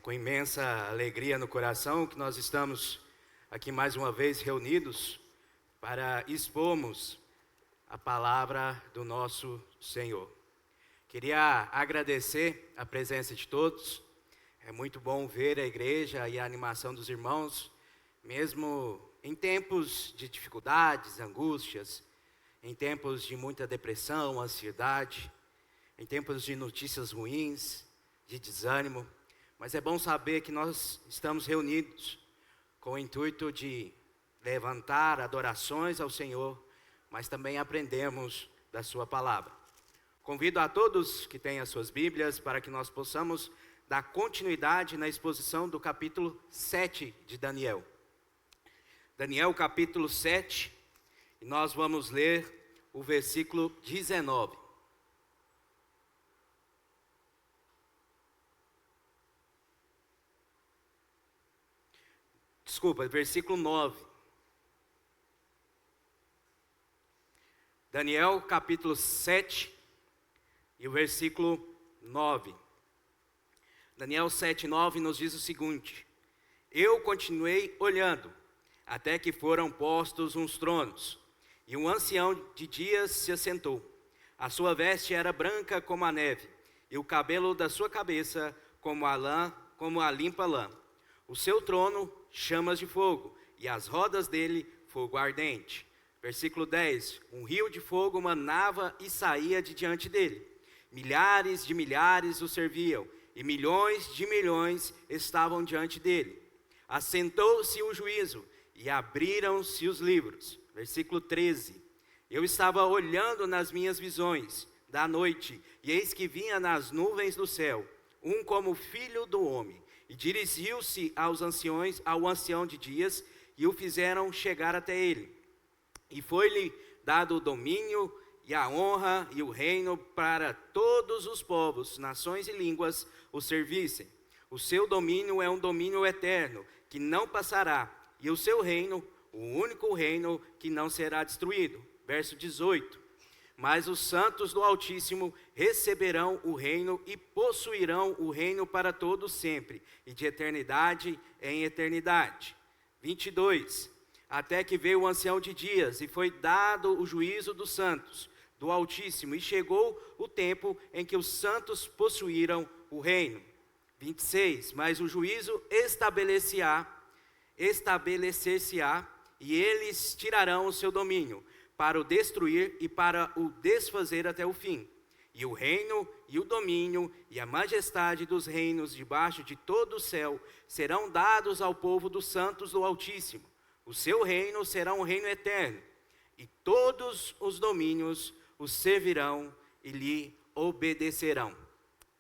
com imensa alegria no coração que nós estamos aqui mais uma vez reunidos para expormos a palavra do nosso Senhor. Queria agradecer a presença de todos. É muito bom ver a igreja e a animação dos irmãos, mesmo em tempos de dificuldades, angústias, em tempos de muita depressão, ansiedade, em tempos de notícias ruins, de desânimo. Mas é bom saber que nós estamos reunidos com o intuito de levantar adorações ao Senhor, mas também aprendemos da sua palavra. Convido a todos que têm as suas Bíblias para que nós possamos dar continuidade na exposição do capítulo 7 de Daniel. Daniel capítulo 7, e nós vamos ler o versículo 19. Desculpa, versículo 9. Daniel capítulo 7 e o versículo 9. Daniel 7, 9 nos diz o seguinte: Eu continuei olhando, até que foram postos uns tronos, e um ancião de dias se assentou. A sua veste era branca como a neve, e o cabelo da sua cabeça como a lã, como a limpa lã. O seu trono, chamas de fogo, e as rodas dele, fogo ardente. Versículo 10, um rio de fogo manava e saía de diante dele. Milhares de milhares o serviam, e milhões de milhões estavam diante dele. Assentou-se o juízo, e abriram-se os livros. Versículo 13, eu estava olhando nas minhas visões da noite, e eis que vinha nas nuvens do céu, um como filho do homem, e dirigiu-se ao ancião de dias, e o fizeram chegar até ele. E foi-lhe dado o domínio, e a honra, e o reino para todos os povos, nações e línguas o servissem. O seu domínio é um domínio eterno, que não passará, e o seu reino, o único reino que não será destruído. Verso 18. Mas os santos do Altíssimo receberão o reino e possuirão o reino para todo sempre, e de eternidade em eternidade. 22. Até que veio o ancião de dias, e foi dado o juízo dos santos do Altíssimo, e chegou o tempo em que os santos possuíram o reino. 26. Mas o juízo estabelecer-se-á, e eles tirarão o seu domínio, para o destruir e para o desfazer até o fim. E o reino, e o domínio, e a majestade dos reinos debaixo de todo o céu serão dados ao povo dos santos do Altíssimo. O seu reino será um reino eterno, e todos os domínios o servirão e lhe obedecerão.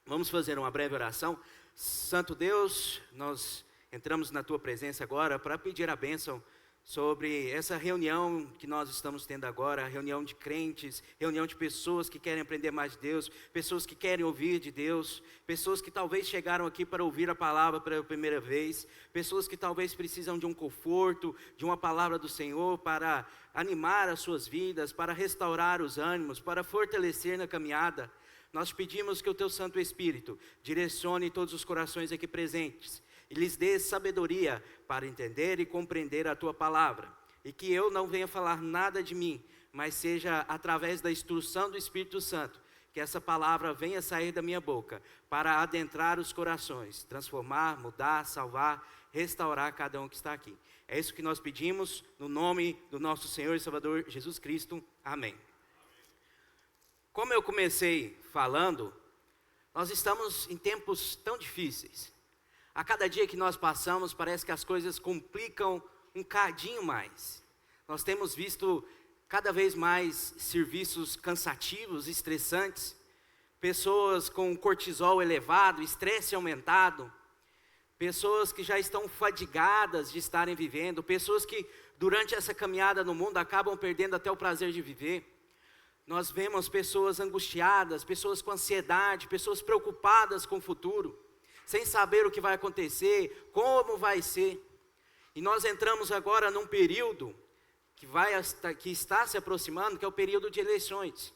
Vamos fazer uma breve oração. Santo Deus, nós entramos na tua presença agora para pedir a bênção sobre essa reunião que nós estamos tendo agora, reunião de crentes, reunião de pessoas que querem aprender mais de Deus, pessoas que querem ouvir de Deus, pessoas que talvez chegaram aqui para ouvir a palavra pela primeira vez, pessoas que talvez precisam de um conforto, de uma palavra do Senhor para animar as suas vidas, para restaurar os ânimos, para fortalecer na caminhada. Nós pedimos que o teu Santo Espírito direcione todos os corações aqui presentes, e lhes dê sabedoria para entender e compreender a tua palavra. E que eu não venha falar nada de mim, mas seja através da instrução do Espírito Santo, que essa palavra venha sair da minha boca, para adentrar os corações, transformar, mudar, salvar, restaurar cada um que está aqui. É isso que nós pedimos, no nome do nosso Senhor e Salvador Jesus Cristo. Amém. Como eu comecei falando, nós estamos em tempos tão difíceis. A cada dia que nós passamos, parece que as coisas complicam um cadinho mais. Nós temos visto cada vez mais serviços cansativos, estressantes, pessoas com cortisol elevado, estresse aumentado, pessoas que já estão fadigadas de estarem vivendo, pessoas que durante essa caminhada no mundo acabam perdendo até o prazer de viver. Nós vemos pessoas angustiadas, pessoas com ansiedade, pessoas preocupadas com o futuro, sem saber o que vai acontecer, como vai ser. E nós entramos agora num período que está se aproximando, que é o período de eleições.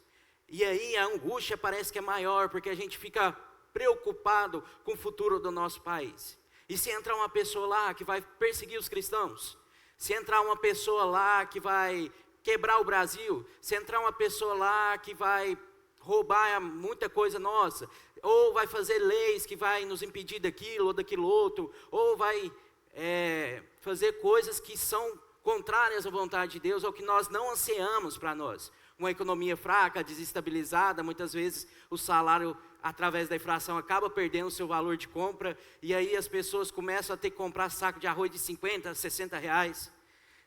E aí a angústia parece que é maior, porque a gente fica preocupado com o futuro do nosso país. E se entrar uma pessoa lá que vai perseguir os cristãos, se entrar uma pessoa lá que vai quebrar o Brasil, se entrar uma pessoa lá que vai roubar muita coisa nossa, ou vai fazer leis que vai nos impedir daquilo ou daquilo outro, ou vai fazer coisas que são contrárias à vontade de Deus, ou que nós não ansiamos para nós. Uma economia fraca, desestabilizada, muitas vezes o salário, através da inflação, acaba perdendo o seu valor de compra, e aí as pessoas começam a ter que comprar saco de arroz de 50, 60 reais.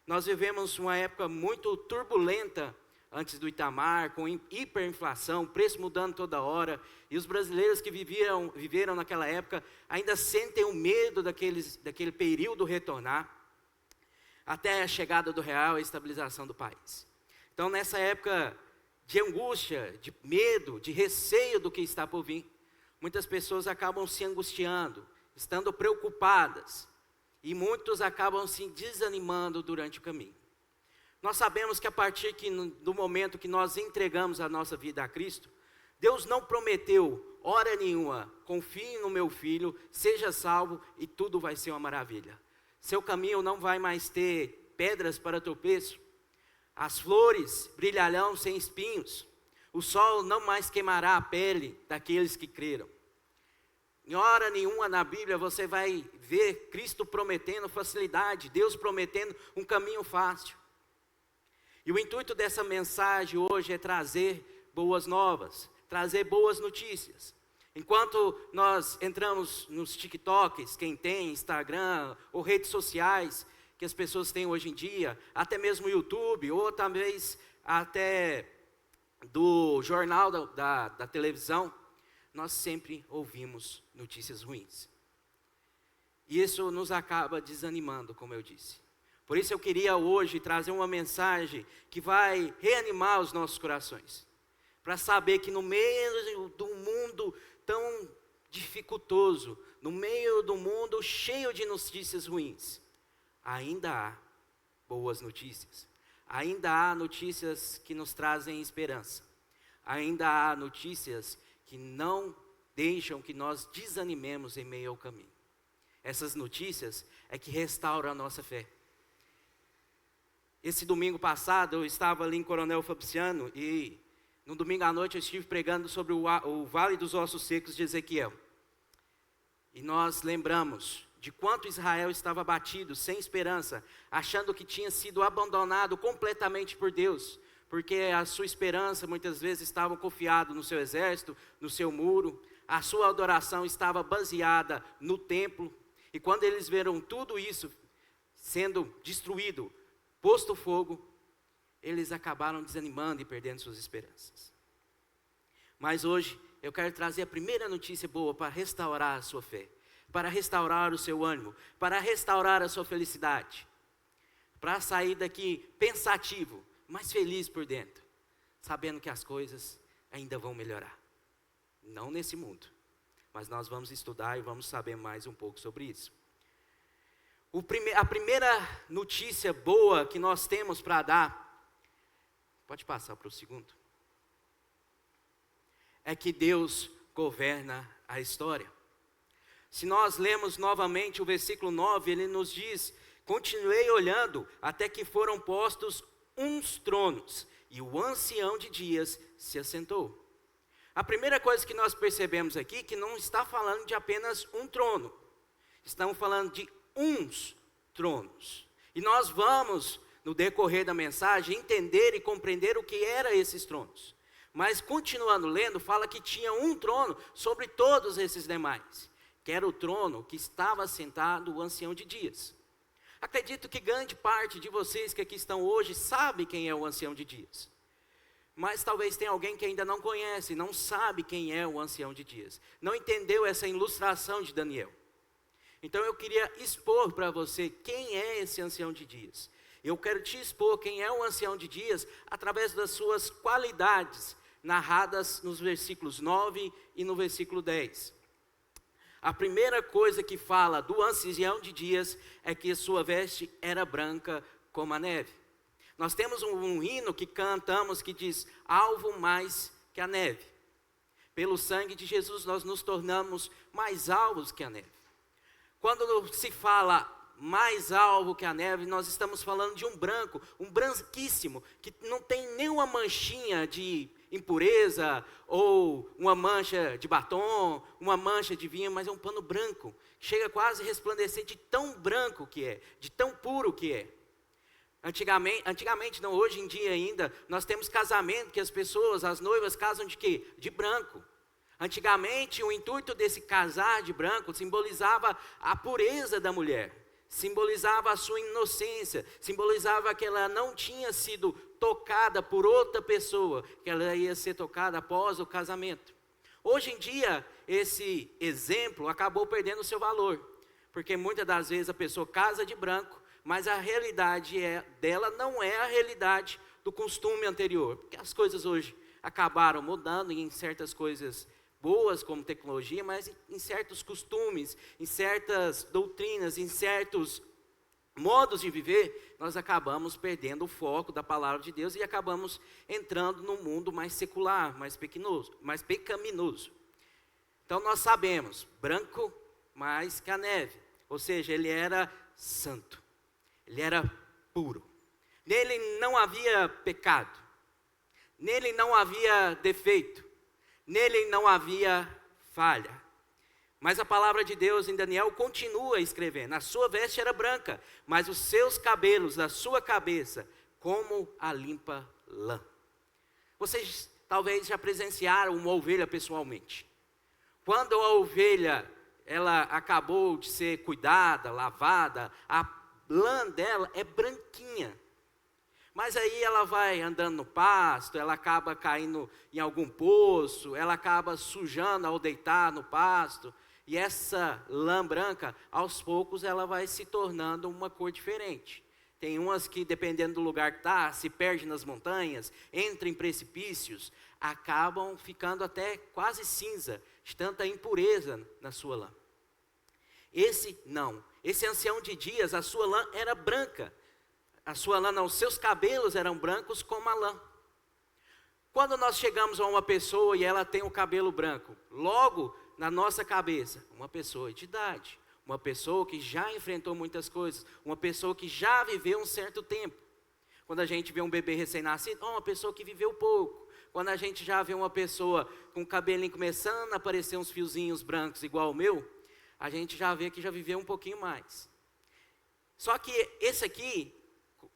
Nós vivemos uma época muito turbulenta, antes do Itamar, com hiperinflação, preço mudando toda hora, e os brasileiros que viveram naquela época, ainda sentem o medo daquele período retornar, até a chegada do real e a estabilização do país. Então, nessa época de angústia, de medo, de receio do que está por vir, muitas pessoas acabam se angustiando, estando preocupadas, e muitos acabam se desanimando durante o caminho. Nós sabemos que a partir do momento que nós entregamos a nossa vida a Cristo, Deus não prometeu hora nenhuma: confie no meu filho, seja salvo e tudo vai ser uma maravilha. Seu caminho não vai mais ter pedras para tropeço, as flores brilharão sem espinhos, o sol não mais queimará a pele daqueles que creram. Em hora nenhuma na Bíblia você vai ver Cristo prometendo facilidade, Deus prometendo um caminho fácil. E o intuito dessa mensagem hoje é trazer boas novas, trazer boas notícias. Enquanto nós entramos nos TikToks, quem tem Instagram ou redes sociais que as pessoas têm hoje em dia, até mesmo o YouTube, ou talvez até do jornal da televisão, nós sempre ouvimos notícias ruins. E isso nos acaba desanimando, como eu disse. Por isso eu queria hoje trazer uma mensagem que vai reanimar os nossos corações. Para saber que no meio do mundo tão dificultoso, no meio do mundo cheio de notícias ruins, ainda há boas notícias. Ainda há notícias que nos trazem esperança. Ainda há notícias que não deixam que nós desanimemos em meio ao caminho. Essas notícias é que restauram a nossa fé. Esse domingo passado eu estava ali em Coronel Fabriciano e no domingo à noite eu estive pregando sobre o Vale dos Ossos Secos de Ezequiel. E nós lembramos de quanto Israel estava abatido, sem esperança, achando que tinha sido abandonado completamente por Deus, porque a sua esperança muitas vezes estava confiada no seu exército, no seu muro, a sua adoração estava baseada no templo, e quando eles viram tudo isso sendo destruído, posto fogo, eles acabaram desanimando e perdendo suas esperanças. Mas hoje eu quero trazer a primeira notícia boa para restaurar a sua fé, para restaurar o seu ânimo, para restaurar a sua felicidade, para sair daqui pensativo, mas feliz por dentro, sabendo que as coisas ainda vão melhorar. Não nesse mundo, mas nós vamos estudar e vamos saber mais um pouco sobre isso. A primeira notícia boa que nós temos para dar, pode passar para o segundo, é que Deus governa a história. Se nós lemos novamente o versículo 9, ele nos diz: continuei olhando até que foram postos uns tronos, e o ancião de dias se assentou. A primeira coisa que nós percebemos aqui é que não está falando de apenas um trono, estamos falando de uns tronos. E nós vamos, no decorrer da mensagem, entender e compreender o que eram esses tronos. Mas continuando lendo, fala que tinha um trono sobre todos esses demais, que era o trono que estava sentado o ancião de dias. Acredito que grande parte de vocês que aqui estão hoje sabe quem é o ancião de dias. Mas talvez tenha alguém que ainda não conhece, não sabe quem é o ancião de dias. Não entendeu essa ilustração de Daniel. Então eu queria expor para você quem é esse ancião de dias. Eu quero te expor quem é o ancião de dias através das suas qualidades narradas nos versículos 9 e no versículo 10. A primeira coisa que fala do ancião de dias é que sua veste era branca como a neve. Nós temos um hino que cantamos que diz: alvo mais que a neve. pelo sangue de Jesus, nós nos tornamos mais alvos que a neve. Quando se fala mais alvo que a neve, nós estamos falando de um branco, um branquíssimo, que não tem nenhuma manchinha de impureza, ou uma mancha de batom, uma mancha de vinho, mas é um pano branco, chega quase a resplandecer de tão branco que é, de tão puro que é. Antigamente não, hoje em dia ainda, nós temos casamento que as pessoas, as noivas casam de quê? De branco. Antigamente o intuito desse casar de branco simbolizava a pureza da mulher, simbolizava a sua inocência, simbolizava que ela não tinha sido tocada por outra pessoa, que ela ia ser tocada após o casamento. Hoje em dia, esse exemplo acabou perdendo o seu valor, porque muitas das vezes a pessoa casa de branco, mas a realidade dela não é a realidade do costume anterior, porque as coisas hoje acabaram mudando em certas coisas boas como tecnologia, mas em certos costumes, em certas doutrinas, em certos modos de viver, nós acabamos perdendo o foco da palavra de Deus e acabamos entrando num mundo mais secular, mais pecaminoso. Então nós sabemos, branco mais que a neve, ou seja, ele era santo, ele era puro, nele não havia pecado, nele não havia defeito, nele não havia falha. Mas a palavra de Deus em Daniel continua escrevendo: a sua veste era branca, mas os seus cabelos da sua cabeça como a limpa lã. Vocês talvez já presenciaram uma ovelha pessoalmente. Quando a ovelha ela acabou de ser cuidada, lavada, a lã dela é branquinha. Mas aí ela vai andando no pasto, ela acaba caindo em algum poço, ela acaba sujando ao deitar no pasto. E essa lã branca, aos poucos, ela vai se tornando uma cor diferente. Tem umas que, dependendo do lugar que está, se perde nas montanhas, entra em precipícios, acabam ficando até quase cinza, de tanta impureza na sua lã. Esse não, esse ancião de dias, a sua lã era branca. A sua lã não, os seus cabelos eram brancos como a lã. Quando nós chegamos a uma pessoa e ela tem o cabelo branco, logo na nossa cabeça, uma pessoa de idade, uma pessoa que já enfrentou muitas coisas, uma pessoa que já viveu um certo tempo. Quando a gente vê um bebê recém-nascido, uma pessoa que viveu pouco. Quando a gente já vê uma pessoa com o cabelinho começando a aparecer uns fiozinhos brancos igual o meu, a gente já vê que já viveu um pouquinho mais. Só que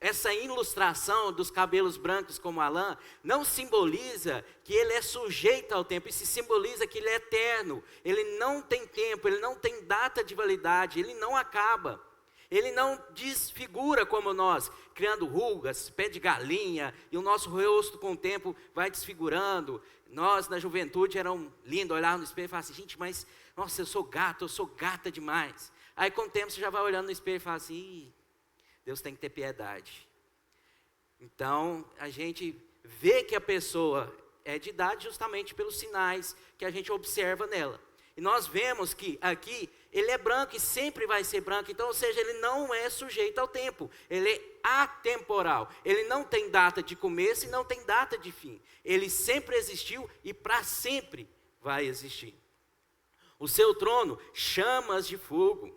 essa ilustração dos cabelos brancos como a lã, não simboliza que ele é sujeito ao tempo, isso simboliza que ele é eterno, ele não tem tempo, ele não tem data de validade, ele não acaba, ele não desfigura como nós, criando rugas, pé de galinha, e o nosso rosto com o tempo vai desfigurando. Nós na juventude era lindo olhar no espelho e falar assim: gente, mas nossa, eu sou gata demais. Aí com o tempo você já vai olhando no espelho e fala assim: Deus tem que ter piedade. Então, a gente vê que a pessoa é de idade justamente pelos sinais que a gente observa nela. E nós vemos que aqui, ele é branco e sempre vai ser branco. Então, ou seja, ele não é sujeito ao tempo. Ele é atemporal. Ele não tem data de começo e não tem data de fim. Ele sempre existiu e para sempre vai existir. O seu trono, chamas de fogo.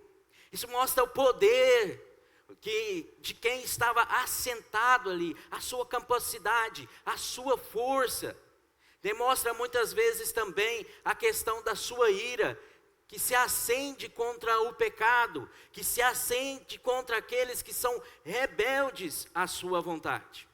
Isso mostra o poder de quem estava assentado ali, a sua capacidade, a sua força. Demonstra muitas vezes também a questão da sua ira, que se acende contra o pecado, que se acende contra aqueles que são rebeldes à sua vontade.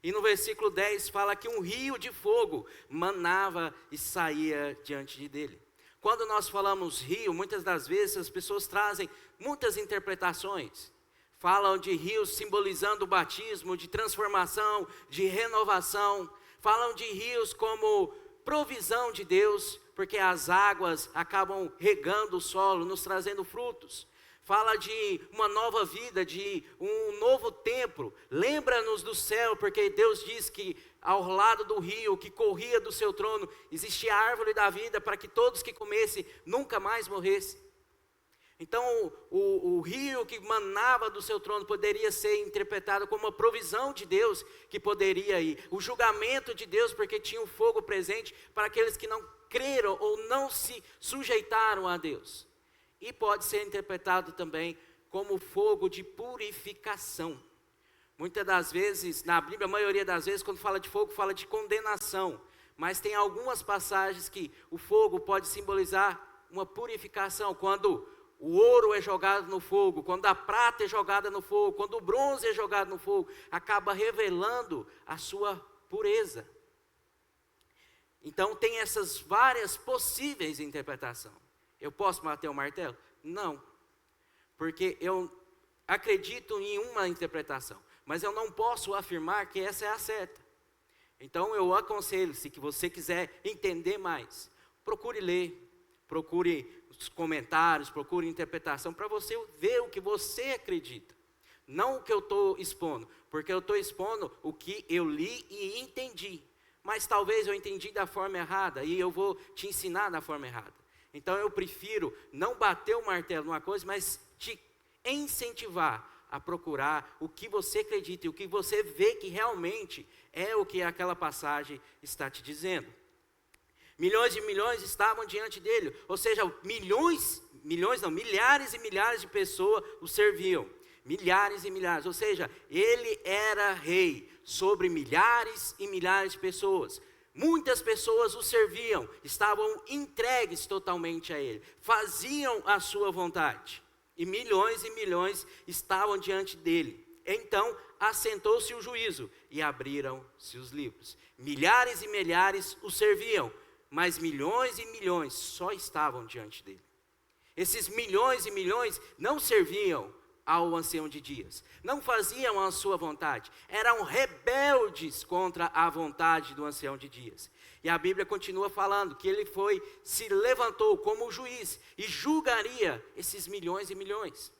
E no versículo 10 fala que um rio de fogo manava e saía diante dele. Quando nós falamos rio, muitas das vezes as pessoas trazem muitas interpretações. Falam de rios simbolizando o batismo, de transformação, de renovação. Falam de rios como provisão de Deus, porque as águas acabam regando o solo, nos trazendo frutos. Fala de uma nova vida, de um novo templo. Lembra-nos do céu, porque Deus diz que ao lado do rio que corria do seu trono, existia a árvore da vida para que todos que comessem nunca mais morressem. Então, o rio que manava do seu trono poderia ser interpretado como uma provisão de Deus que poderia ir. O julgamento de Deus, porque tinha o fogo presente para aqueles que não creram ou não se sujeitaram a Deus. E pode ser interpretado também como fogo de purificação. Muitas das vezes, na Bíblia, a maioria das vezes, quando fala de fogo, fala de condenação. Mas tem algumas passagens que o fogo pode simbolizar uma purificação. Quando o ouro é jogado no fogo, quando a prata é jogada no fogo, quando o bronze é jogado no fogo, acaba revelando a sua pureza. Então tem essas várias possíveis interpretações. Eu posso bater o martelo? Não. Porque eu acredito em uma interpretação, mas eu não posso afirmar que essa é a certa. Então eu aconselho, se que você quiser entender mais, procure ler, procure os comentários, procure interpretação, para você ver o que você acredita. Não o que eu estou expondo, porque eu estou expondo o que eu li e entendi. Mas talvez eu entendi da forma errada, e eu vou te ensinar da forma errada. Então eu prefiro não bater o martelo numa coisa, mas te incentivar a procurar o que você acredita e o que você vê que realmente é o que aquela passagem está te dizendo. Milhões e milhões estavam diante dele, ou seja, milhares e milhares de pessoas o serviam. Milhares e milhares, ou seja, ele era rei sobre milhares e milhares de pessoas. Muitas pessoas o serviam, estavam entregues totalmente a ele, faziam a sua vontade. E milhões estavam diante dele. Então assentou-se o juízo e abriram-se os livros. Milhares e milhares o serviam, mas milhões e milhões só estavam diante dele. Esses milhões e milhões não serviam ao ancião de dias, não faziam a sua vontade, eram rebeldes contra a vontade do ancião de dias. E a Bíblia continua falando que ele se levantou como juiz e julgaria esses milhões e milhões.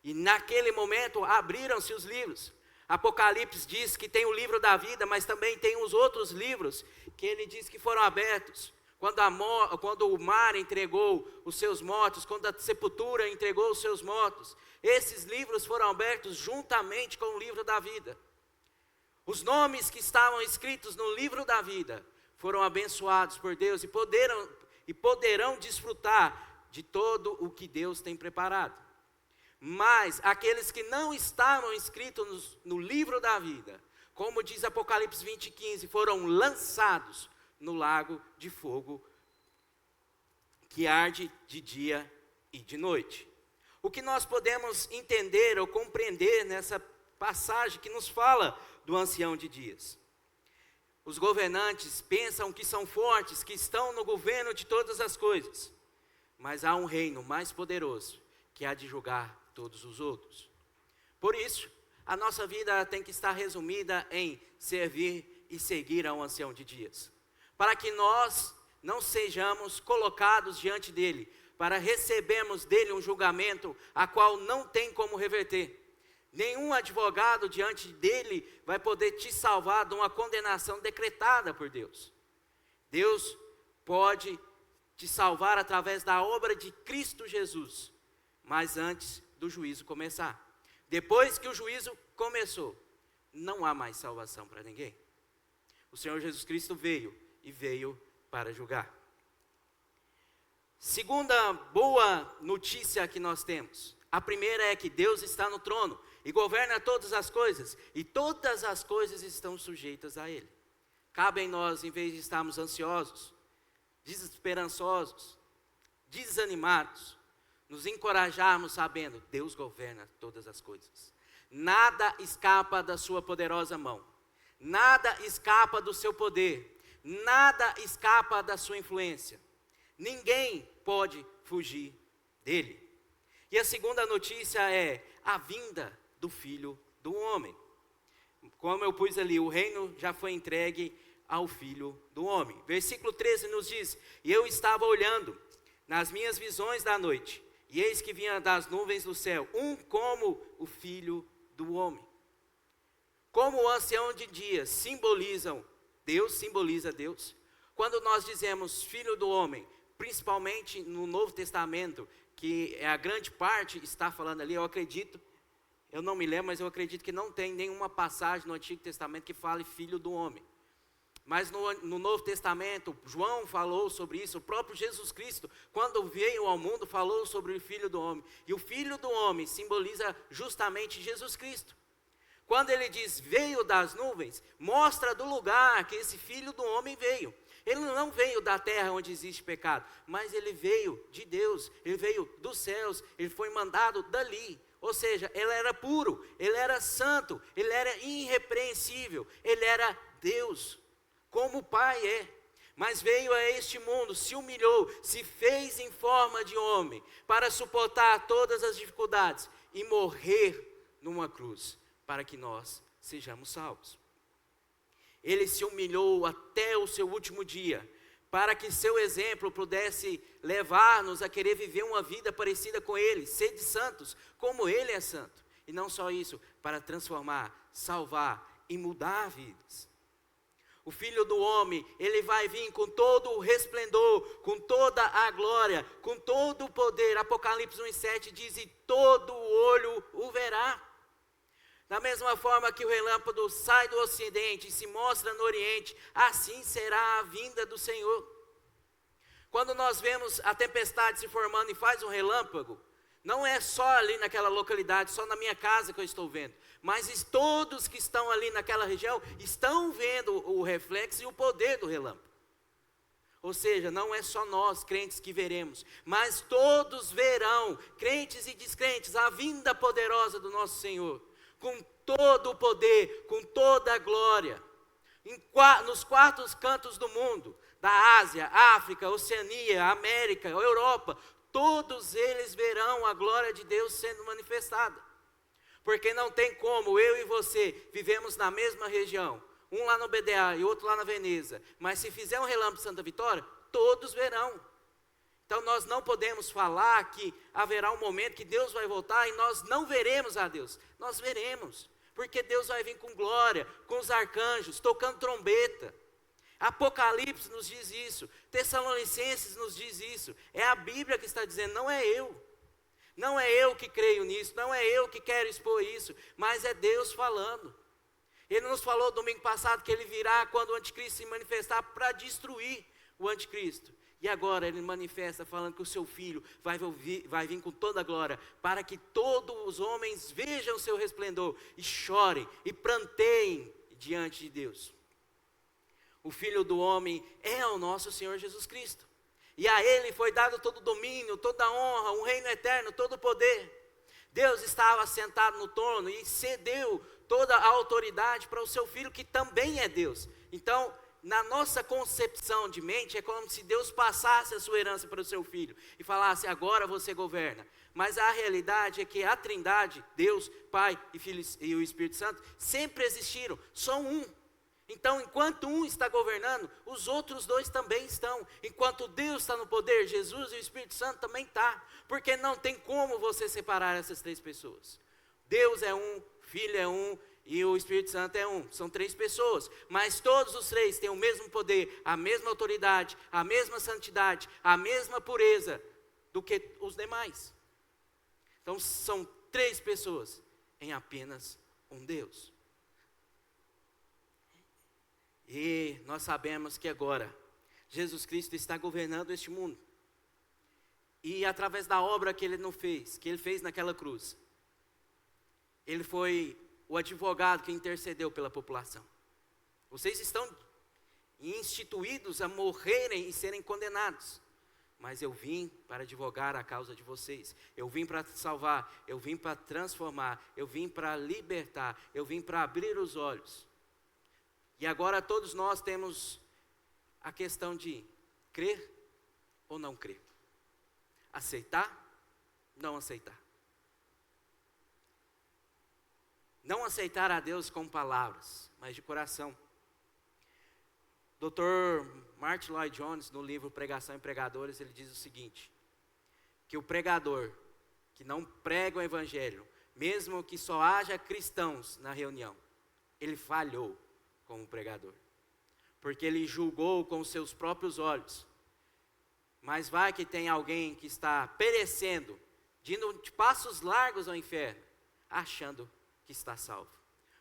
E naquele momento abriram-se os livros. Apocalipse diz que tem o livro da vida, mas também tem os outros livros que ele diz que foram abertos. Quando o mar entregou os seus mortos, quando a sepultura entregou os seus mortos, esses livros foram abertos juntamente com o livro da vida. Os nomes que estavam escritos no livro da vida foram abençoados por Deus e poderão desfrutar de todo o que Deus tem preparado. Mas aqueles que não estavam inscritos no livro da vida, como diz Apocalipse 20:15, foram lançados no lago de fogo que arde de dia e de noite. O que nós podemos entender ou compreender nessa passagem que nos fala do ancião de dias? Os governantes pensam que são fortes, que estão no governo de todas as coisas, mas há um reino mais poderoso que há de julgar todos os outros. Por isso, a nossa vida tem que estar resumida em servir e seguir ao ancião de dias, para que nós não sejamos colocados diante dele, para recebermos dele um julgamento a qual não tem como reverter. Nenhum advogado diante dele vai poder te salvar de uma condenação decretada por Deus. Deus pode te salvar através da obra de Cristo Jesus, mas antes do juízo começar. Depois que o juízo começou, não há mais salvação para ninguém. O Senhor Jesus Cristo veio para julgar. Segunda boa notícia que nós temos. A primeira é que Deus está no trono e governa todas as coisas, e todas as coisas estão sujeitas a Ele. Cabe em nós, em vez de estarmos ansiosos, desesperançosos, desanimados, nos encorajarmos sabendo, Deus governa todas as coisas. Nada escapa da sua poderosa mão, nada escapa do seu poder, nada escapa da sua influência. Ninguém pode fugir dele. E a segunda notícia é a vinda do Filho do Homem. Como eu pus ali, o reino já foi entregue ao Filho do Homem. Versículo 13 nos diz: e eu estava olhando nas minhas visões da noite, e eis que vinha das nuvens do céu, um como o Filho do Homem. Como o ancião de dias simboliza Deus, quando nós dizemos Filho do Homem, principalmente no Novo Testamento, que a grande parte está falando ali, eu acredito, eu não me lembro, mas eu acredito que não tem nenhuma passagem no Antigo Testamento que fale filho do homem. Mas no Novo Testamento, João falou sobre isso, o próprio Jesus Cristo, quando veio ao mundo, falou sobre o Filho do Homem. E o Filho do Homem simboliza justamente Jesus Cristo. Quando ele diz, veio das nuvens, mostra do lugar que esse Filho do Homem veio. Ele não veio da terra onde existe pecado, mas ele veio de Deus, ele veio dos céus, ele foi mandado dali. Ou seja, ele era puro, ele era santo, ele era irrepreensível, ele era Deus, como o Pai é. Mas veio a este mundo, se humilhou, se fez em forma de homem, para suportar todas as dificuldades e morrer numa cruz, para que nós sejamos salvos. Ele se humilhou até o seu último dia, para que seu exemplo pudesse levar-nos a querer viver uma vida parecida com ele, sede santos, como ele é santo. E não só isso, para transformar, salvar e mudar vidas. O Filho do Homem, ele vai vir com todo o resplendor, com toda a glória, com todo o poder. Apocalipse 1:7 diz, e todo o olho o verá. Da mesma forma que o relâmpago sai do ocidente e se mostra no oriente, assim será a vinda do Senhor. Quando nós vemos a tempestade se formando e faz um relâmpago, não é só ali naquela localidade, só na minha casa que eu estou vendo, mas todos que estão ali naquela região estão vendo o reflexo e o poder do relâmpago. Ou seja, não é só nós crentes que veremos, mas todos verão, crentes e descrentes, a vinda poderosa do nosso Senhor, com todo o poder, com toda a glória, nos quatro cantos do mundo, da Ásia, África, Oceania, América, Europa, todos eles verão a glória de Deus sendo manifestada. Porque não tem como eu e você vivemos na mesma região, um lá no BDA e outro lá na Veneza, mas se fizer um relâmpago de Santa Vitória, todos verão. Então nós não podemos falar que haverá um momento que Deus vai voltar e nós não veremos a Deus. Nós veremos, porque Deus vai vir com glória, com os arcanjos, tocando trombeta. Apocalipse nos diz isso, Tessalonicenses nos diz isso. É a Bíblia que está dizendo, não é eu. Não é eu que creio nisso, não é eu que quero expor isso, mas é Deus falando. Ele nos falou domingo passado que ele virá quando o anticristo se manifestar para destruir o anticristo. E agora ele manifesta falando que o seu filho vai vir com toda a glória, para que todos os homens vejam o seu resplendor e chorem e pranteiem diante de Deus. O Filho do Homem é o nosso Senhor Jesus Cristo. E a Ele foi dado todo o domínio, toda a honra, um reino eterno, todo o poder. Deus estava sentado no trono e cedeu toda a autoridade para o seu Filho, que também é Deus. Então, na nossa concepção de mente, é como se Deus passasse a sua herança para o seu Filho e falasse, agora você governa. Mas a realidade é que a Trindade, Deus, Pai e Filho e o Espírito Santo, sempre existiram, são um. Então, enquanto um está governando, os outros dois também estão. Enquanto Deus está no poder, Jesus e o Espírito Santo também está. Porque não tem como você separar essas três pessoas. Deus é um, Filho é um e o Espírito Santo é um. São três pessoas, mas todos os três têm o mesmo poder, a mesma autoridade, a mesma santidade, a mesma pureza do que os demais. Então, são três pessoas em apenas um Deus. E nós sabemos que agora Jesus Cristo está governando este mundo. E através da obra que ele fez naquela cruz, ele foi o advogado que intercedeu pela população. Vocês estão instituídos a morrerem e serem condenados, mas eu vim para advogar a causa de vocês. Eu vim para salvar, eu vim para transformar, eu vim para libertar, eu vim para abrir os olhos. E agora todos nós temos a questão de crer ou não crer. Aceitar, não aceitar. Não aceitar a Deus com palavras, mas de coração. Dr. Martin Lloyd Jones, no livro Pregação e Pregadores, ele diz o seguinte, que o pregador que não prega o evangelho, mesmo que só haja cristãos na reunião, ele falhou como pregador, porque ele julgou com os seus próprios olhos Mas vai que tem alguém que está perecendo, indo de passos largos ao inferno, achando que está salvo.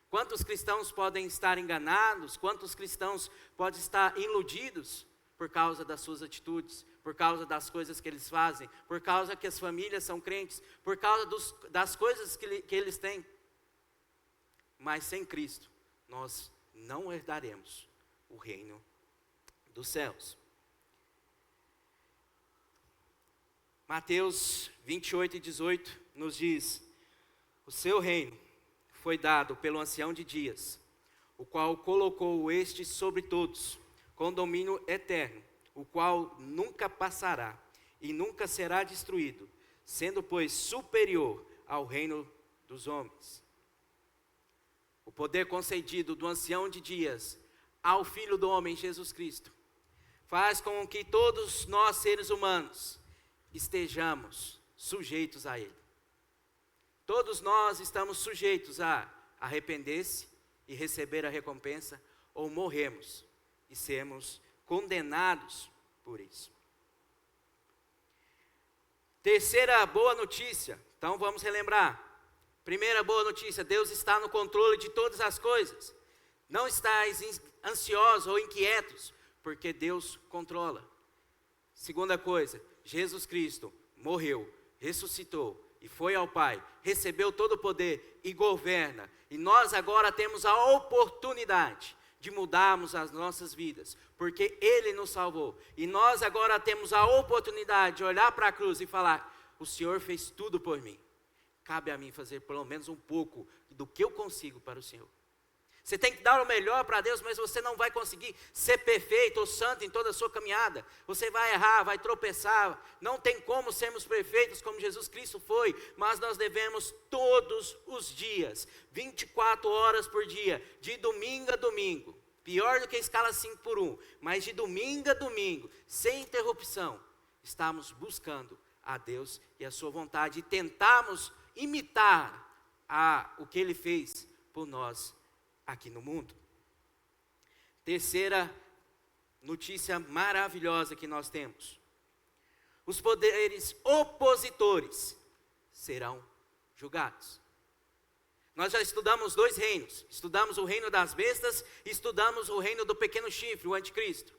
Quantos cristãos podem estar enganados? Quantos cristãos podem estar iludidos por causa das suas atitudes, por causa das coisas que eles fazem, por causa que as famílias são crentes, por causa das coisas que eles têm. Mas sem Cristo, nós não herdaremos o reino dos céus. Mateus 28:18 nos diz: o seu reino foi dado pelo ancião de dias, o qual colocou este sobre todos, com domínio eterno, o qual nunca passará e nunca será destruído, sendo, pois, superior ao reino dos homens. O poder concedido do ancião de dias ao Filho do homem, Jesus Cristo, faz com que todos nós, seres humanos, estejamos sujeitos a Ele. Todos nós estamos sujeitos a arrepender-se e receber a recompensa, ou morremos e sermos condenados por isso. Terceira boa notícia, então vamos relembrar. Primeira boa notícia: Deus está no controle de todas as coisas. Não estáis ansiosos ou inquietos, porque Deus controla. Segunda coisa: Jesus Cristo morreu, ressuscitou e foi ao Pai, recebeu todo o poder e governa. E nós agora temos a oportunidade de mudarmos as nossas vidas, porque Ele nos salvou. E nós agora temos a oportunidade de olhar para a cruz e falar: o Senhor fez tudo por mim. Cabe a mim fazer pelo menos um pouco do que eu consigo para o Senhor. Você tem que dar o melhor para Deus, mas você não vai conseguir ser perfeito ou santo em toda a sua caminhada. Você vai errar, vai tropeçar. Não tem como sermos perfeitos como Jesus Cristo foi, mas nós devemos todos os dias, 24 horas por dia, de domingo a domingo, pior do que a escala 5x1, mas de domingo a domingo, sem interrupção, estamos buscando a Deus e a sua vontade e tentamos imitar o que Ele fez por nós aqui no mundo. Terceira notícia maravilhosa que nós temos: os poderes opositores serão julgados. Nós já estudamos dois reinos, estudamos o reino das bestas e estudamos o reino do pequeno chifre, o anticristo.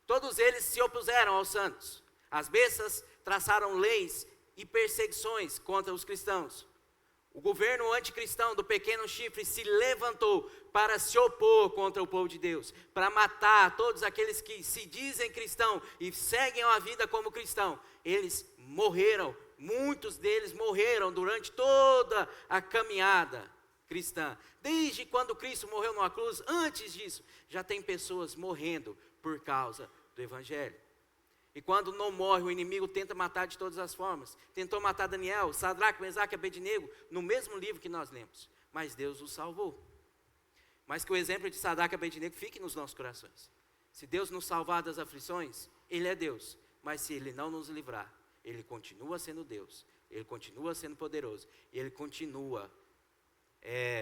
Todos eles se opuseram aos santos. As bestas traçaram leis e perseguições contra os cristãos. O governo anticristão do pequeno chifre se levantou para se opor contra o povo de Deus, para matar todos aqueles que se dizem cristão e seguem a vida como cristão. Eles morreram, muitos deles morreram durante toda a caminhada cristã. Desde quando Cristo morreu numa cruz, antes disso, já tem pessoas morrendo por causa do Evangelho. E quando não morre, o inimigo tenta matar de todas as formas. Tentou matar Daniel, Sadraque, Mesaque e Abednego, no mesmo livro que nós lemos. Mas Deus os salvou. Mas que o exemplo de Sadraque e Abednego fique nos nossos corações. Se Deus nos salvar das aflições, Ele é Deus. Mas se Ele não nos livrar, Ele continua sendo Deus. Ele continua sendo poderoso. E Ele continua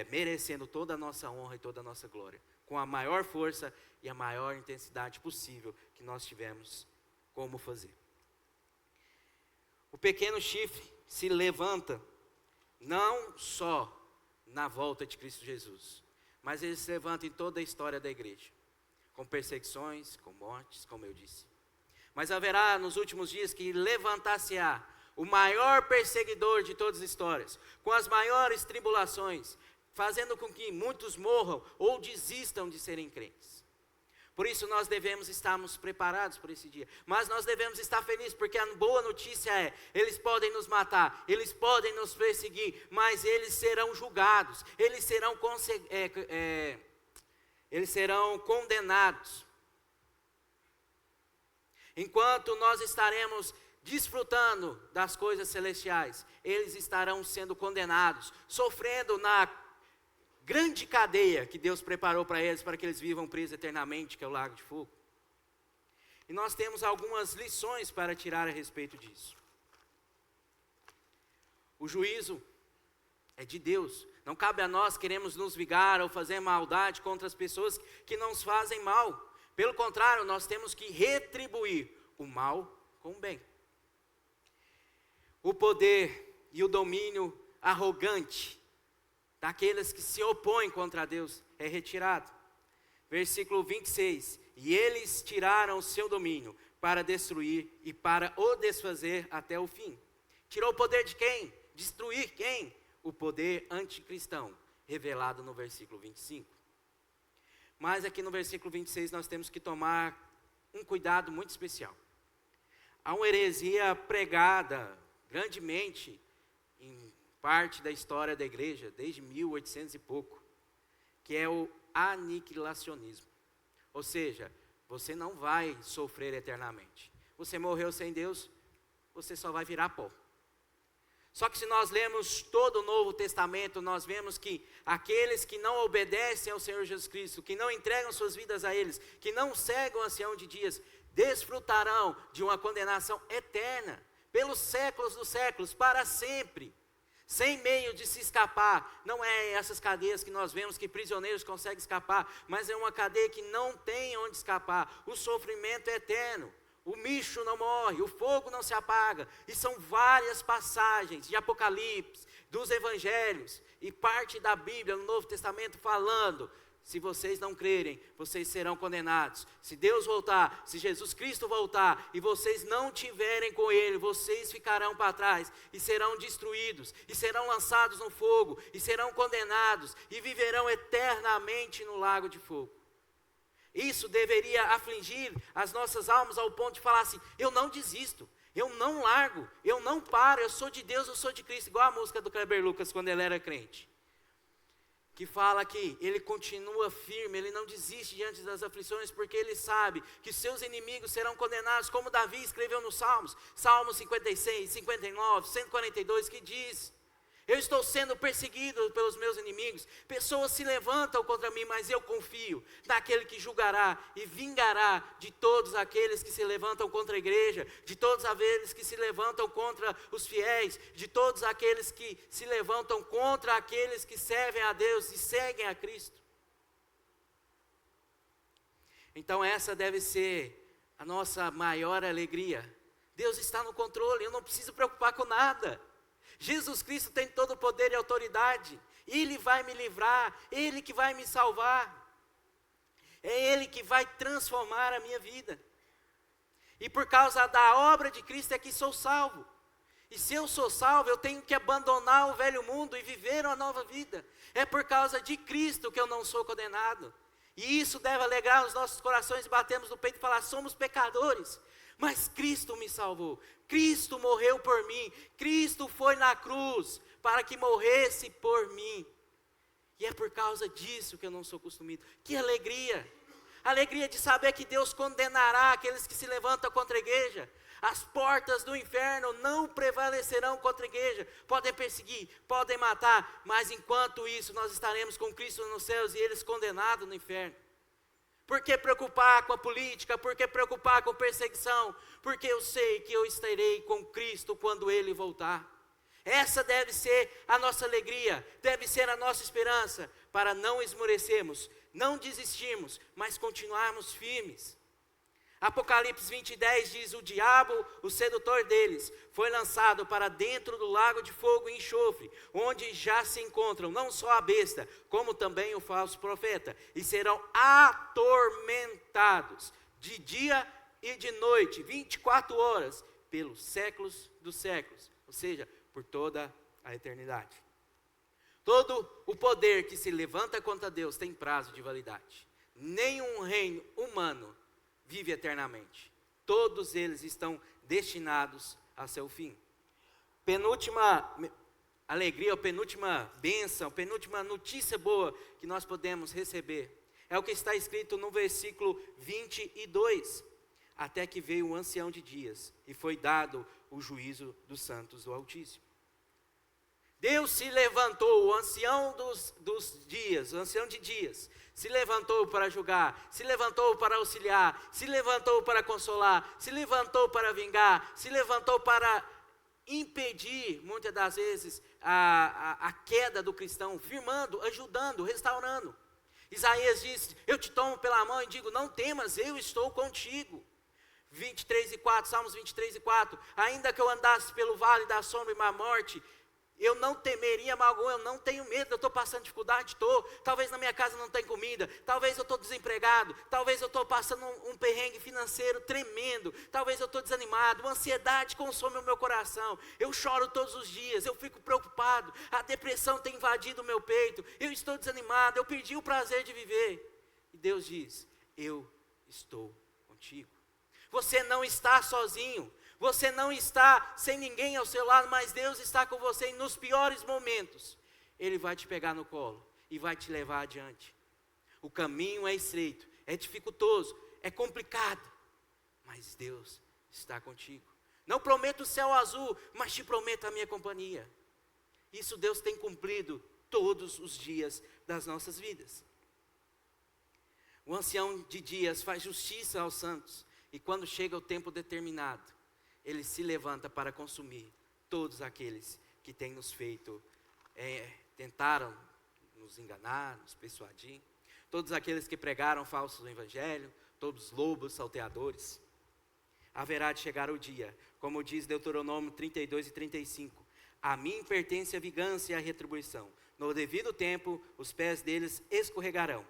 merecendo toda a nossa honra e toda a nossa glória. Com a maior força e a maior intensidade possível que nós tivemos como fazer. O pequeno chifre se levanta não só na volta de Cristo Jesus, mas ele se levanta em toda a história da igreja, com perseguições, com mortes, como eu disse. Mas haverá nos últimos dias que levantar-se-á o maior perseguidor de todas as histórias, com as maiores tribulações, fazendo com que muitos morram ou desistam de serem crentes. Por isso nós devemos estarmos preparados por esse dia. Mas nós devemos estar felizes, porque a boa notícia é: eles podem nos matar, eles podem nos perseguir, mas eles serão julgados, eles serão condenados. Enquanto nós estaremos desfrutando das coisas celestiais, eles estarão sendo condenados, sofrendo na grande cadeia que Deus preparou para eles, para que eles vivam presos eternamente, que é o lago de fogo. E nós temos algumas lições para tirar a respeito disso. O juízo é de Deus. Não cabe a nós queremos nos vingar ou fazer maldade contra as pessoas que nos fazem mal. Pelo contrário, nós temos que retribuir o mal com o bem. O poder e o domínio arrogante daqueles que se opõem contra Deus é retirado. Versículo 26. E eles tiraram o seu domínio para destruir e para o desfazer até o fim. Tirou o poder de quem? Destruir quem? O poder anticristão, revelado no versículo 25. Mas aqui no versículo 26 nós temos que tomar um cuidado muito especial. Há uma heresia pregada grandemente em parte da história da igreja, desde 1800 e pouco, que é o aniquilacionismo. Ou seja, você não vai sofrer eternamente. Você morreu sem Deus, você só vai virar pó. Só que se nós lemos todo o Novo Testamento, nós vemos que aqueles que não obedecem ao Senhor Jesus Cristo, que não entregam suas vidas a eles, que não seguem o ancião de dias, desfrutarão de uma condenação eterna, pelos séculos dos séculos, para sempre, sem meio de se escapar. Não é essas cadeias que nós vemos que prisioneiros conseguem escapar, mas é uma cadeia que não tem onde escapar. O sofrimento é eterno. O micho não morre, o fogo não se apaga. E são várias passagens de Apocalipse, dos Evangelhos e parte da Bíblia no Novo Testamento falando: se vocês não crerem, vocês serão condenados. Se Deus voltar, se Jesus Cristo voltar e vocês não tiverem com Ele, vocês ficarão para trás e serão destruídos, e serão lançados no fogo, e serão condenados, e viverão eternamente no lago de fogo. Isso deveria afligir as nossas almas ao ponto de falar assim: eu não desisto, eu não largo, eu não paro, eu sou de Deus, eu sou de Cristo. Igual a música do Kleber Lucas quando ele era crente, que fala que ele continua firme, ele não desiste diante das aflições, porque ele sabe que seus inimigos serão condenados, como Davi escreveu nos Salmos, Salmos 56, 59, 142, que diz: eu estou sendo perseguido pelos meus inimigos, pessoas se levantam contra mim, mas eu confio naquele que julgará e vingará de todos aqueles que se levantam contra a igreja, de todos aqueles que se levantam contra os fiéis, de todos aqueles que se levantam contra aqueles que servem a Deus e seguem a Cristo. Então essa deve ser a nossa maior alegria. Deus está no controle, eu não preciso preocupar com nada. Jesus Cristo tem todo o poder e autoridade. Ele vai me livrar, Ele que vai me salvar. É Ele que vai transformar a minha vida. E por causa da obra de Cristo é que sou salvo. E se eu sou salvo, eu tenho que abandonar o velho mundo e viver uma nova vida. É por causa de Cristo que eu não sou condenado. E isso deve alegrar os nossos corações e batermos no peito e falar: somos pecadores, mas Cristo me salvou. Cristo morreu por mim. Cristo foi na cruz para que morresse por mim. E é por causa disso que eu não sou consumido. Que alegria! Alegria de saber que Deus condenará aqueles que se levantam contra a igreja. As portas do inferno não prevalecerão contra a igreja. Podem perseguir, podem matar, mas enquanto isso nós estaremos com Cristo nos céus e eles condenados no inferno. Por que preocupar com a política? Por que preocupar com perseguição? Porque eu sei que eu estarei com Cristo quando Ele voltar. Essa deve ser a nossa alegria, deve ser a nossa esperança, para não esmorecermos, não desistirmos, mas continuarmos firmes. Apocalipse 20:10 diz: o diabo, o sedutor deles, foi lançado para dentro do lago de fogo e enxofre, onde já se encontram não só a besta, como também o falso profeta, e serão atormentados de dia e de noite, 24 horas, pelos séculos dos séculos, ou seja, por toda a eternidade. Todo o poder que se levanta contra Deus tem prazo de validade. Nenhum reino humano vive eternamente. Todos eles estão destinados a seu fim. Penúltima alegria, penúltima bênção, penúltima notícia boa que nós podemos receber é o que está escrito no versículo 22. Até que veio o ancião de dias e foi dado o juízo dos santos do Altíssimo. Deus se levantou, o ancião dos dias, o ancião de dias, se levantou para julgar, se levantou para auxiliar, se levantou para consolar, se levantou para vingar, se levantou para impedir, muitas das vezes, a queda do cristão, firmando, ajudando, restaurando. Isaías disse: eu te tomo pela mão e digo: não temas, eu estou contigo. 23:4, Salmos 23:4, ainda que eu andasse pelo vale da sombra e da morte, eu não temeria mal algum, eu não tenho medo, eu estou passando dificuldade, talvez na minha casa não tenha comida, talvez eu estou desempregado, talvez eu estou passando um perrengue financeiro tremendo, talvez eu estou desanimado, uma ansiedade consome o meu coração, eu choro todos os dias, eu fico preocupado, a depressão tem invadido o meu peito, eu estou desanimado, eu perdi o prazer de viver. E Deus diz, eu estou contigo. Você não está sozinho, você não está sem ninguém ao seu lado, mas Deus está com você e nos piores momentos, Ele vai te pegar no colo e vai te levar adiante. O caminho é estreito, é dificultoso, é complicado, mas Deus está contigo. Não prometo o céu azul, mas te prometo a minha companhia. Isso Deus tem cumprido todos os dias das nossas vidas. O ancião de dias faz justiça aos santos, e quando chega o tempo determinado, Ele se levanta para consumir todos aqueles que têm nos feito, tentaram nos enganar, nos persuadir, todos aqueles que pregaram falsos evangelho, todos os lobos, salteadores. Haverá de chegar o dia, como diz Deuteronômio 32:35, a mim pertence a vingança e a retribuição, no devido tempo os pés deles escorregarão,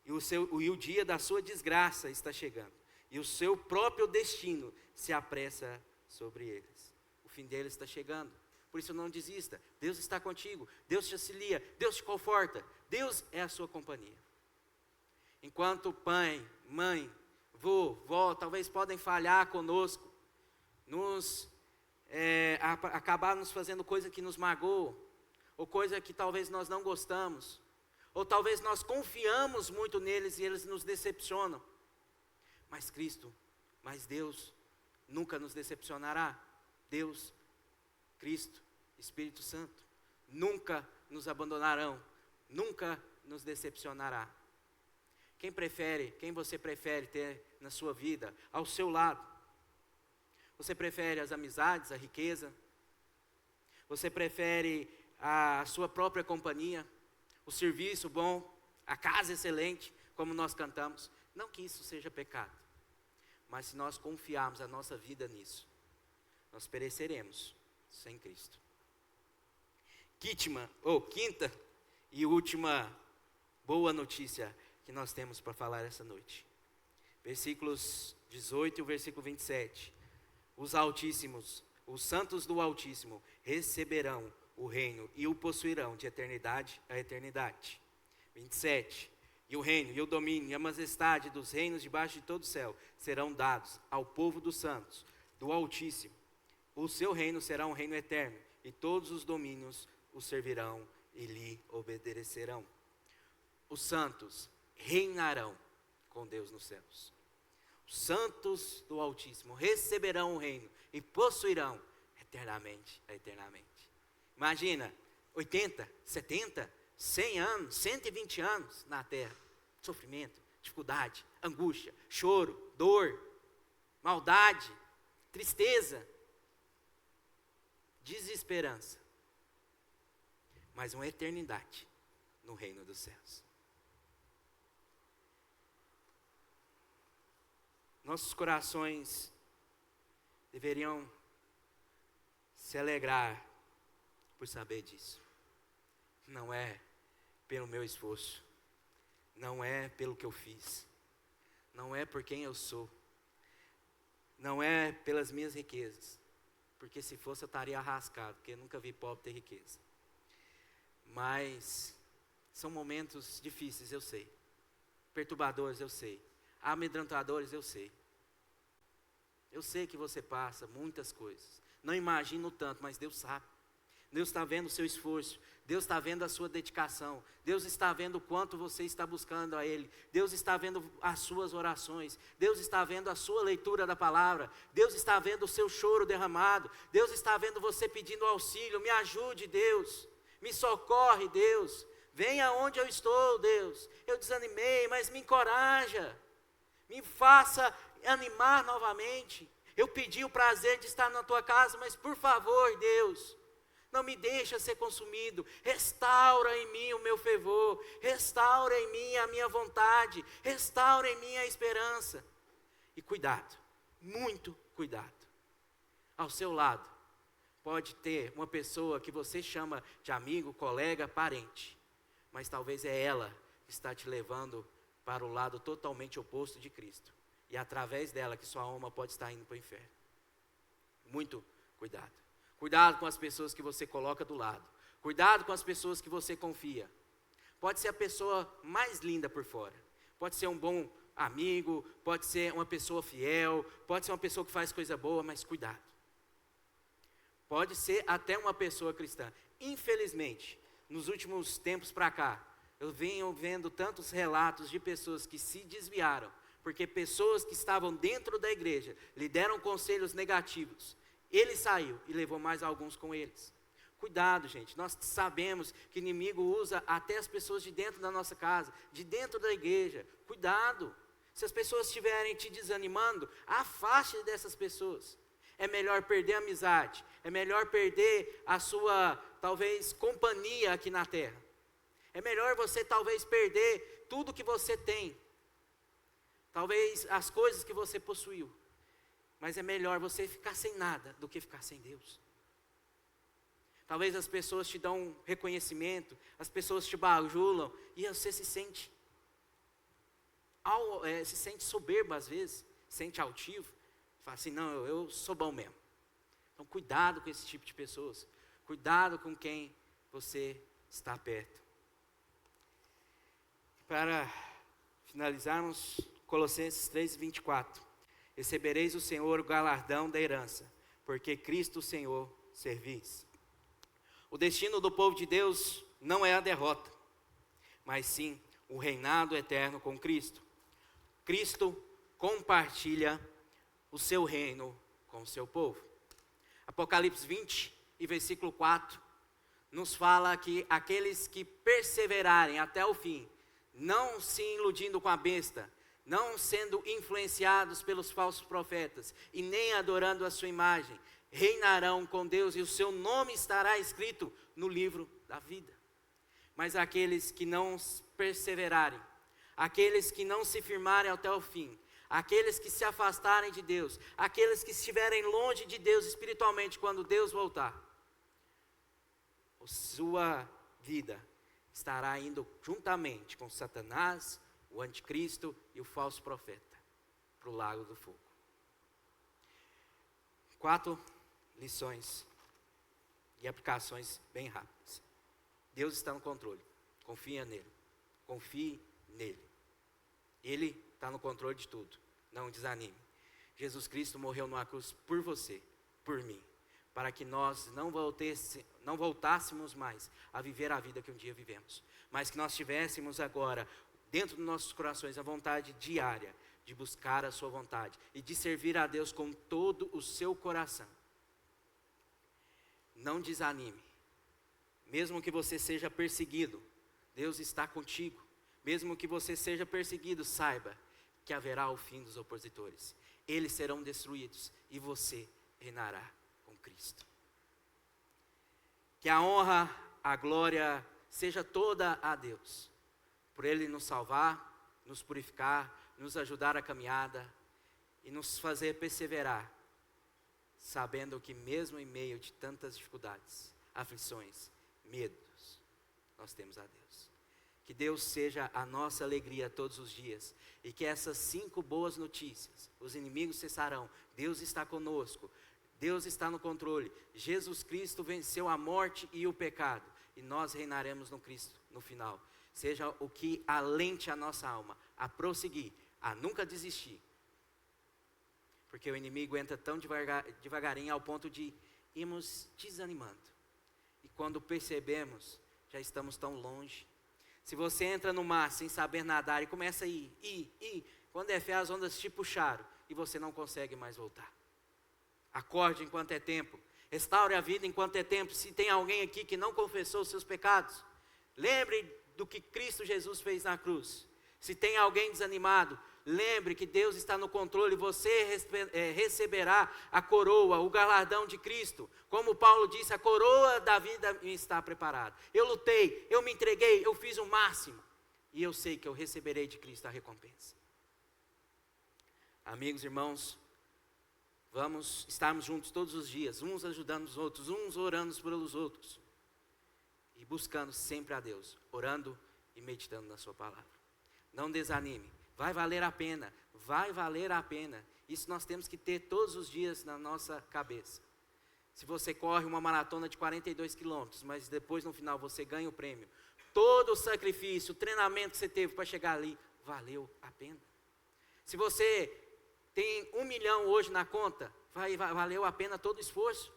e o dia da sua desgraça está chegando, e o seu próprio destino se apressa sobre eles. O fim deles está chegando. Por isso não desista. Deus está contigo. Deus te auxilia. Deus te conforta. Deus é a sua companhia. Enquanto pai, mãe, vô, vó, talvez podem falhar conosco, acabar nos fazendo coisa que nos magoa, ou coisa que talvez nós não gostamos, ou talvez nós confiamos muito neles e eles nos decepcionam. Mas Deus nunca nos decepcionará. Deus, Cristo, Espírito Santo, nunca nos abandonarão, nunca nos decepcionará. Quem você prefere ter na sua vida, ao seu lado? Você prefere as amizades, a riqueza? Você prefere a sua própria companhia, o serviço bom, a casa excelente, como nós cantamos? Não que isso seja pecado, mas se nós confiarmos a nossa vida nisso, nós pereceremos sem Cristo. Quinta e última boa notícia que nós temos para falar essa noite. Versículos 18 e o versículo 27. Os altíssimos, os santos do Altíssimo, receberão o reino e o possuirão de eternidade a eternidade. 27. E o reino, e o domínio, e a majestade dos reinos debaixo de todo o céu serão dados ao povo dos santos, do Altíssimo. O seu reino será um reino eterno, e todos os domínios o servirão e lhe obedecerão. Os santos reinarão com Deus nos céus. Os santos do Altíssimo receberão o reino e possuirão eternamente a eternamente. Imagina, 80, 70, 100 anos, 120 anos na terra, sofrimento, dificuldade, angústia, choro, dor, maldade, tristeza, desesperança, mas uma eternidade no reino dos céus. Nossos corações deveriam se alegrar por saber disso. Não é pelo meu esforço, não é pelo que eu fiz, não é por quem eu sou, não é pelas minhas riquezas, porque se fosse eu estaria arrascado, porque eu nunca vi pobre ter riqueza. Mas são momentos difíceis, eu sei, perturbadores, eu sei, amedrontadores, eu sei que você passa muitas coisas, não imagino tanto, mas Deus sabe. Deus está vendo o seu esforço, Deus está vendo a sua dedicação, Deus está vendo o quanto você está buscando a Ele, Deus está vendo as suas orações, Deus está vendo a sua leitura da palavra, Deus está vendo o seu choro derramado, Deus está vendo você pedindo auxílio. Me ajude, Deus, me socorre, Deus, venha onde eu estou, Deus, eu desanimei, mas me encoraja, me faça animar novamente. Eu pedi o prazer de estar na tua casa, mas por favor, Deus, não me deixa ser consumido, restaura em mim o meu fervor, restaura em mim a minha vontade, restaura em mim a esperança. E cuidado, muito cuidado. Ao seu lado, pode ter uma pessoa que você chama de amigo, colega, parente, mas talvez é ela que está te levando para o lado totalmente oposto de Cristo. E é através dela que sua alma pode estar indo para o inferno. Muito cuidado. Cuidado com as pessoas que você coloca do lado. Cuidado com as pessoas que você confia. Pode ser a pessoa mais linda por fora. Pode ser um bom amigo, pode ser uma pessoa fiel, pode ser uma pessoa que faz coisa boa, mas cuidado. Pode ser até uma pessoa cristã. Infelizmente, nos últimos tempos para cá, eu venho vendo tantos relatos de pessoas que se desviaram, porque pessoas que estavam dentro da igreja lhe deram conselhos negativos. Ele saiu e levou mais alguns com eles. Cuidado, gente, nós sabemos que o inimigo usa até as pessoas de dentro da nossa casa, de dentro da igreja. Cuidado, se as pessoas estiverem te desanimando, afaste dessas pessoas. É melhor perder a amizade, é melhor perder a sua, talvez, companhia aqui na terra. É melhor você, talvez, perder tudo que você tem, talvez as coisas que você possuiu. Mas é melhor você ficar sem nada do que ficar sem Deus. Talvez as pessoas te dão reconhecimento, as pessoas te bajulam e você se sente soberbo às vezes, sente altivo. Fala assim, não, eu sou bom mesmo. Então cuidado com esse tipo de pessoas. Cuidado com quem você está perto. Para finalizarmos, Colossenses 3:24. Recebereis o Senhor o galardão da herança, porque Cristo o Senhor servis. O destino do povo de Deus não é a derrota, mas sim o reinado eterno com Cristo. Cristo compartilha o seu reino com o seu povo. Apocalipse 20 e versículo 4 nos fala que aqueles que perseverarem até o fim, não se iludindo com a besta, não sendo influenciados pelos falsos profetas e nem adorando a sua imagem, reinarão com Deus e o seu nome estará escrito no livro da vida. Mas aqueles que não perseverarem, aqueles que não se firmarem até o fim, aqueles que se afastarem de Deus, aqueles que estiverem longe de Deus espiritualmente quando Deus voltar, a sua vida estará indo juntamente com Satanás, o anticristo e o falso profeta para o lago do fogo. 4 lições e aplicações bem rápidas. Deus está no controle. Confia nele. Confie nele. Ele está no controle de tudo. Não desanime. Jesus Cristo morreu numa cruz por você, por mim, para que nós não voltássemos mais a viver a vida que um dia vivemos, mas que nós tivéssemos agora, dentro dos nossos corações, a vontade diária de buscar a sua vontade e de servir a Deus com todo o seu coração. Não desanime. Mesmo que você seja perseguido, Deus está contigo. Mesmo que você seja perseguido, saiba que haverá o fim dos opositores. Eles serão destruídos e você reinará com Cristo. Que a honra, a glória seja toda a Deus, por Ele nos salvar, nos purificar, nos ajudar a caminhada e nos fazer perseverar, sabendo que mesmo em meio de tantas dificuldades, aflições, medos, nós temos a Deus. Que Deus seja a nossa alegria todos os dias e que essas 5 boas notícias, os inimigos cessarão, Deus está conosco, Deus está no controle, Jesus Cristo venceu a morte e o pecado e nós reinaremos no Cristo no final. Seja o que alente a nossa alma a prosseguir, a nunca desistir. Porque o inimigo entra tão devagarinho ao ponto de irmos desanimando. E quando percebemos, já estamos tão longe. Se você entra no mar sem saber nadar e começa a ir, quando é fé as ondas te puxaram e você não consegue mais voltar. Acorde enquanto é tempo, restaure a vida enquanto é tempo. Se tem alguém aqui que não confessou os seus pecados, lembre do que Cristo Jesus fez na cruz. Se tem alguém desanimado, lembre que Deus está no controle, você receberá a coroa, o galardão de Cristo. Como Paulo disse, a coroa da vida está preparada. Eu lutei, eu me entreguei, eu fiz o máximo. E eu sei que eu receberei de Cristo a recompensa. Amigos, irmãos, Vamos estarmos juntos todos os dias, uns ajudando os outros, uns orando pelos outros. E buscando sempre a Deus, orando e meditando na sua palavra. Não desanime, vai valer a pena, vai valer a pena. Isso nós temos que ter todos os dias na nossa cabeça. Se você corre uma maratona de 42 quilômetros, mas depois no final você ganha o prêmio, todo o sacrifício, o treinamento que você teve para chegar ali, valeu a pena. Se você tem 1 milhão hoje na conta, valeu a pena todo o esforço.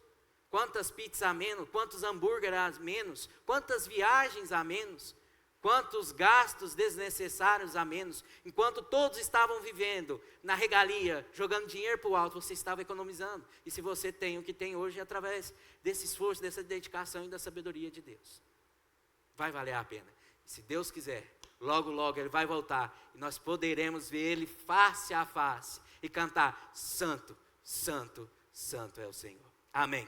Quantas pizzas a menos, quantos hambúrgueres a menos, quantas viagens a menos, quantos gastos desnecessários a menos. Enquanto todos estavam vivendo na regalia, jogando dinheiro para o alto, você estava economizando. E se você tem o que tem hoje, é através desse esforço, dessa dedicação e da sabedoria de Deus. Vai valer a pena. E se Deus quiser, logo, logo Ele vai voltar. E nós poderemos ver Ele face a face e cantar: Santo, Santo, Santo é o Senhor. Amém.